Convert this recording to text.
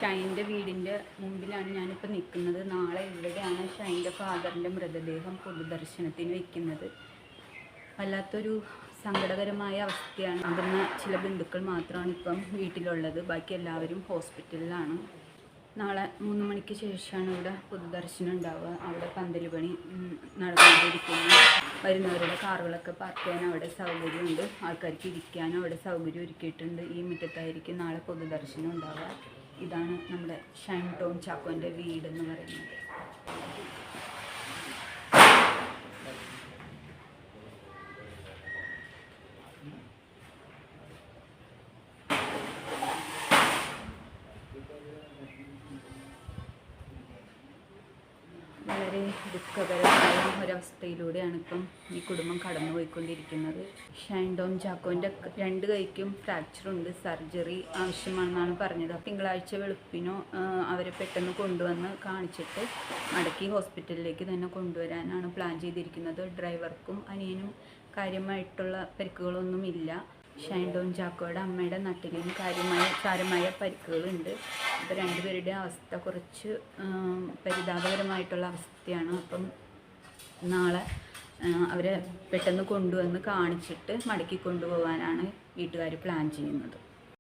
ഷൈൻ്റെ വീടിൻ്റെ മുമ്പിലാണ് ഞാനിപ്പോൾ നിൽക്കുന്നത്. നാളെ ഇവിടെയാണ് ഷൈൻ്റെ ഫാദറിൻ്റെ മൃതദേഹം പൊതുദർശനത്തിന് വയ്ക്കുന്നത്. വല്ലാത്തൊരു സങ്കടകരമായ അവസ്ഥയാണ്. അവിടുന്ന ചില ബന്ധുക്കൾ മാത്രമാണ് ഇപ്പം വീട്ടിലുള്ളത്. ബാക്കി എല്ലാവരും ഹോസ്പിറ്റലിലാണ്. നാളെ 3 മണിക്ക് ശേഷമാണ് ഇവിടെ പൊതുദർശനം ഉണ്ടാവുക. അവിടെ പന്തൽ പണി നടന്നുകൊണ്ടിരിക്കുന്നു. വരുന്നവരുടെ കാറുകളൊക്കെ പാർക്ക് ചെയ്യാൻ അവിടെ സൗകര്യമുണ്ട്. ആൾക്കാർക്ക് ഇരിക്കാനും അവിടെ സൗകര്യം ഒരുക്കിയിട്ടുണ്ട്. ഈ മുറ്റത്തായിരിക്കും നാളെ പൊതുദർശനം ഉണ്ടാവുക. ഇതാണ് നമ്മുടെ ഷൈൻ ടോം ചാക്കോൻ്റെ വീടെന്ന് പറയുന്നത്. വളരെ ദുഃഖകരമായ ഒരവസ്ഥയിലൂടെയാണ് ഇപ്പം ഈ കുടുംബം കടന്നുപോയിക്കൊണ്ടിരിക്കുന്നത്. ഷൈൻ ടോം ചാക്കോൻ്റെ 2 കൈക്കും ഫ്രാക്ചറുണ്ട്. സർജറി ആവശ്യമാണെന്നാണ് പറഞ്ഞത്. തിങ്കളാഴ്ച വെളുപ്പിനോ അവരെ പെട്ടെന്ന് കൊണ്ടുവന്ന് കാണിച്ചിട്ട് മടക്കി ഹോസ്പിറ്റലിലേക്ക് തന്നെ കൊണ്ടുവരാനാണ് പ്ലാൻ ചെയ്തിരിക്കുന്നത്. ഡ്രൈവർക്കും അനിയനും കാര്യമായിട്ടുള്ള പരിക്കുകളൊന്നുമില്ല. ഷൈൻ ടോം ചാക്കോയുടെ അമ്മയുടെ നട്ടിലിന് സാരമായ പരിക്കുകളുണ്ട്. അപ്പോൾ 2 പേരുടെ അവസ്ഥ കുറച്ച് പരിതാപകരമായിട്ടുള്ള അവസ്ഥയാണ്. അപ്പം നാളെ അവരെ പെട്ടെന്ന് കൊണ്ടുവന്ന് കാണിച്ചിട്ട് മടക്കി കൊണ്ടുപോകാനാണ് വീട്ടുകാർ പ്ലാൻ ചെയ്യുന്നത്.